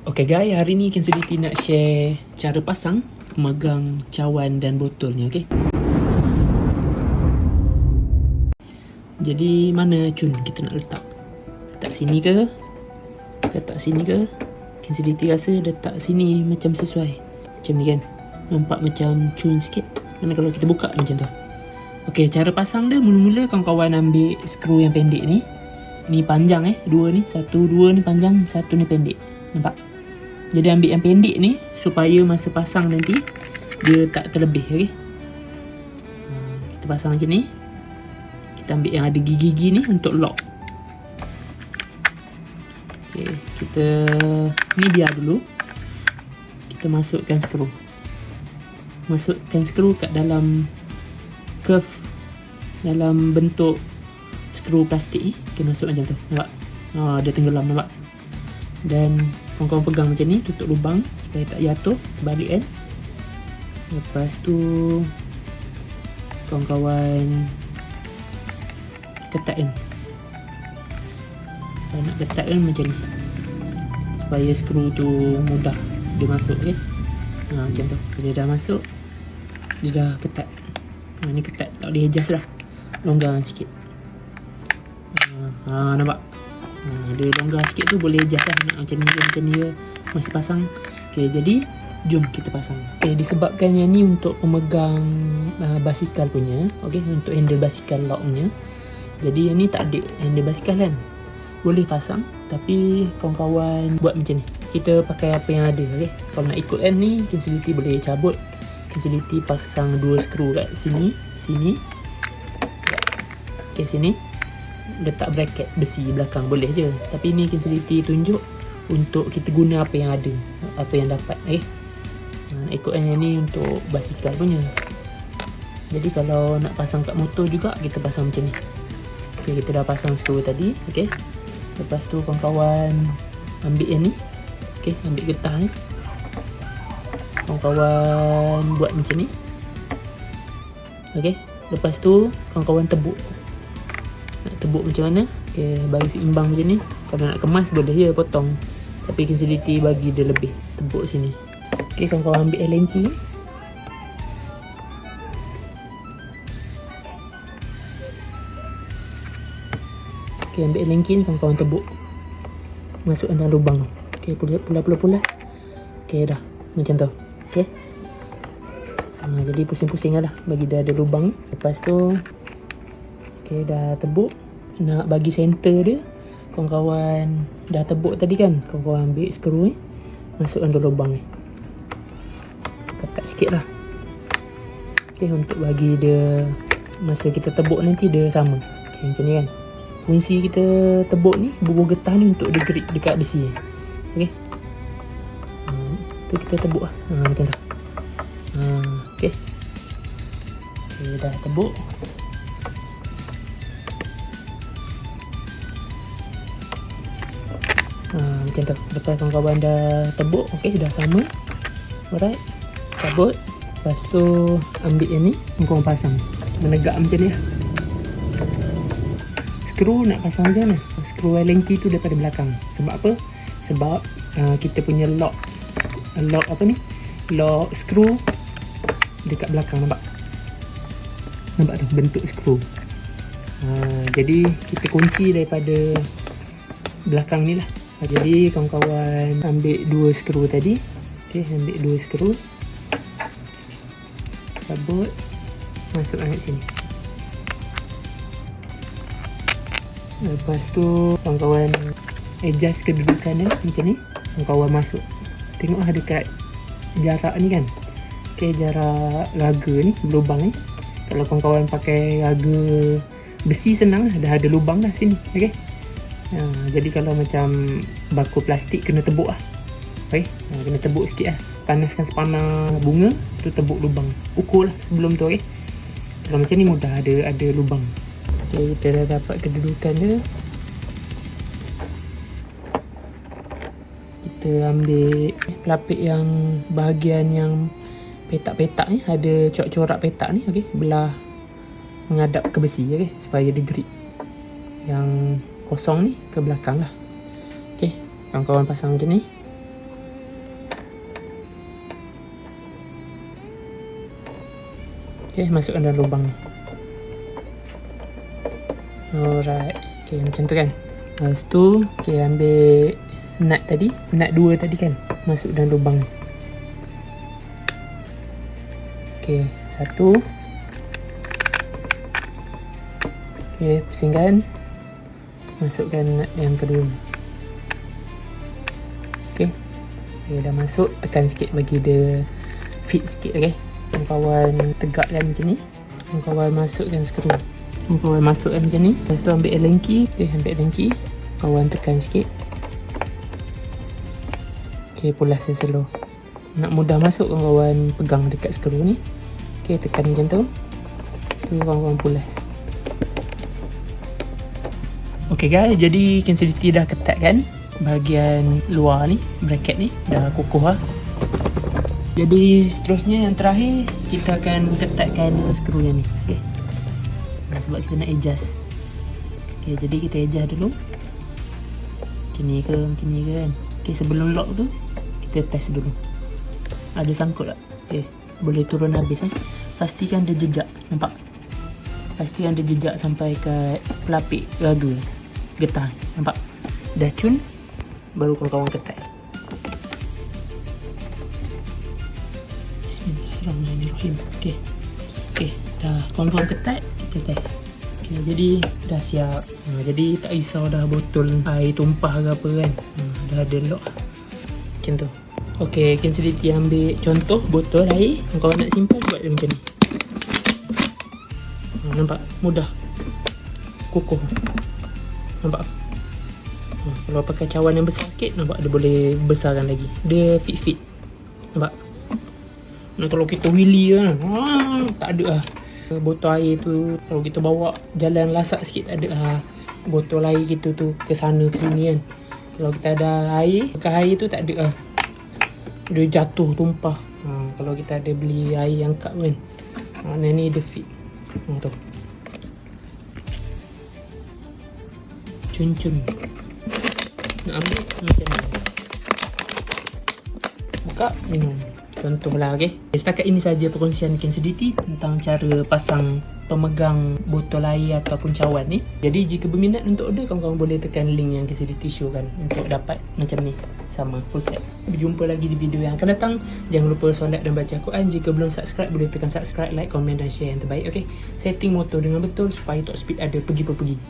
Okay guys, hari ni Ken Sediti nak share cara pasang pemegang cawan dan botolnya, okay? Jadi mana cun kita nak letak? Letak sini ke? Letak sini ke? Ken Sediti rasa letak sini macam sesuai. Macam ni kan? Nampak macam cun sikit. Mana kalau kita buka macam tu? Okay, cara pasang dia mula-mula kawan-kawan ambil skru yang pendek ni. Ni panjang dua ni. Satu, dua ni panjang, satu ni pendek. Nampak? Jadi ambil yang pendek ni supaya masa pasang nanti dia tak terlebih, okey. Kita pasang macam ni. Kita ambil yang ada gigi-gigi ni untuk lock. Okey, kita ni biar dulu. Kita masukkan skru. Masukkan skru kat dalam curve dalam bentuk skru plastik ni. Kita masuk macam tu. Nampak? Dia tenggelam, nampak? Dan kawan-kawan pegang macam ni, tutup lubang supaya tak jatuh, terbalik kan. Lepas tu kawan-kawan ketat kan. Kalau nak ketat kan macam ni, supaya skru tu mudah dia masuk, okay? Macam tu. Bila dah masuk, dia dah ketat. Ni ketat, tak boleh adjust dah. Longgar sikit. Nampak? Dia longgar sikit tu boleh adjust lah. Nak macam ni ke masih pasang. Okay, jadi jom kita pasang. Okay, disebabkan yang ni untuk pemegang basikal punya, okay, untuk handle basikal lock punya. Jadi yang ni tak ada handle basikal kan. Boleh pasang, tapi kawan-kawan buat macam ni. Kita pakai apa yang ada, okay. Kalau nak ikut kan ni, Ken Sediti boleh cabut. Ken Sediti pasang dua skru kat sini, sini. Okay, sini. Letak bracket besi belakang boleh je. Tapi ni Ken Sediti tunjuk untuk kita guna apa yang ada, apa yang dapat. Nak ikut yang ni untuk basikal punya. Jadi kalau nak pasang kat motor juga, kita pasang macam ni. Okay, kita dah pasang skru tadi. Okay, lepas tu kawan-kawan ambil yang ni. Okay, ambil getah ni. Kawan-kawan buat macam ni. Okay, lepas tu kawan-kawan tebuk. Nak tebuk macam mana? Okay, bagi seimbang macam ni. Kalau nak kemas boleh je potong. Tapi Ken Sediti bagi dia lebih. Tebuk sini. Okay, kawan-kawan ambil Allen key. Okay, ambil Allen key ni kawan-kawan tebuk. Masukkan dalam lubang. Okay, pula. Okay, dah. Macam tu. Okay. Jadi pusing-pusing lah bagi dia ada lubang. Lepas tu okay, dah tebuk. Nak bagi center dia, kawan-kawan dah tebuk tadi kan. Kawan-kawan ambil skru ni, masukkan dalam lubang ni. Ketat sikit lah. Okay, untuk bagi dia masa kita tebuk nanti dia sama. Okay, macam ni kan. Fungsi kita tebuk ni, bubuh getah ni untuk dia grip dekat besi. Okay. Tu kita tebuk lah. Macam tu. Okay. Okay, dah tebuk. Macam tu. Lepas kawan-kawan dah tebuk, okay, dah sama. Alright, cabut. Lepas tu ambil yang ni, kawan pasang menegak macam ni lah. Skru nak pasang macam mana? Skru Allen key tu daripada belakang. Sebab apa? Sebab kita punya lock apa ni? Lock skru dekat belakang, nampak? Nampak tu bentuk skru. Jadi kita kunci daripada belakang ni lah. Jadi kawan-kawan ambil dua skru tadi. Okay, ambil dua skru. Cabut. Masukkan kat sini. Lepas tu kawan-kawan adjust kedudukan dia macam ni. Kawan-kawan masuk. Tengok lah dekat jarak ni kan. Okay, jarak raga ni, lubang ni. Kalau kawan-kawan pakai raga besi senang lah. Dah ada lubang dah sini. Okay. Jadi kalau macam baku plastik kena tebuk lah. Okay. Kena tebuk sikit lah. Panaskan sepanas bunga, tu tebuk lubang. Ukur lah sebelum tu, okay. Kalau macam ni mudah, ada lubang. Okay, kita dah dapat kedudukan dia. Kita ambil pelapik yang bahagian yang petak-petak ni, ada corak-corak petak ni, okay. Belah menghadap ke besi, okay, supaya dia grip. Yang kosong ni ke belakang lah. Okay, kawan-kawan pasang macam ni. Okay, masukkan dalam lubang ni. Alright. Okay, macam tu kan. Lepas tu, okay, ambil nut tadi. Nut 2 tadi kan. Masuk dalam lubang ni. Okay, 1. Okay, pusingkan. Masukkan nut yang kedua. Okay. Okay, dah masuk. Tekan sikit bagi dia fit sikit, okay. Kawan tegakkan macam ni. Kawan masukkan skru. Kawan masukkan macam ni. Lepas tu ambil Allen key. Okay, ambil Allen key. Kawan tekan sikit. Okay, pulas dia slow. Nak mudah masuk, kawan pegang dekat skru ni. Okay, tekan macam tu. Tu kawan pulas. Okay guys, jadi Kinselity dah ketat kan. Bahagian luar ni, bracket ni dah kukuh lah. Jadi seterusnya yang terakhir, kita akan ketatkan skru yang ni. Okay. Sebab kita nak adjust. Okay, jadi kita adjust dulu. Macam ni ke kan. Okay, sebelum lock tu, kita test dulu. Ada sangkut tak? Okay, boleh turun habis kan. Pastikan ada jejak, nampak? Pastikan ada jejak sampai ke pelapik raga getah, nampak? Dah cun, baru kawan-kawan ketat. Bismillahirrahmanirrahim. Okay, dah kawan-kawan ketat, kita test. Okay, jadi dah siap. Jadi tak risau dah botol air tumpah ke apa kan. Dah ada lock macam tu. Okay, Kinselity ambil contoh botol air. Kawan nak simpan, buat dia macam ni. Nampak? Mudah. Kukuh. Nampak? Kalau pakai cawan yang besar sikit, nampak dia boleh besarkan lagi. Dia fit. Nampak? Nah, kalau kita wheelie kan, tak ada lah. Botol air tu, kalau kita bawa jalan lasak sikit, tak ada lah. Botol air kita tu ke sana ke sini kan. Kalau kita ada air, bekas air tu tak ada lah. Dia jatuh, tumpah. Kalau kita ada beli air yang cup kan, ni dia fit. Tu cun-cun. Nak ambil macam ni, buka, minum. Contohlah, okay. Setakat ini saja perkongsian Kinselity tentang cara pasang pemegang botol air ataupun cawan ni. Jadi jika berminat untuk order, kawan-kawan boleh tekan link yang Kinselity show kan untuk dapat macam ni, sama full set. Berjumpa lagi di video yang akan datang. Jangan lupa solat dan baca Quran. Jika belum subscribe, boleh tekan subscribe, like, komen dan share yang terbaik, okay. Setting motor dengan betul supaya top speed ada pergi-pergi.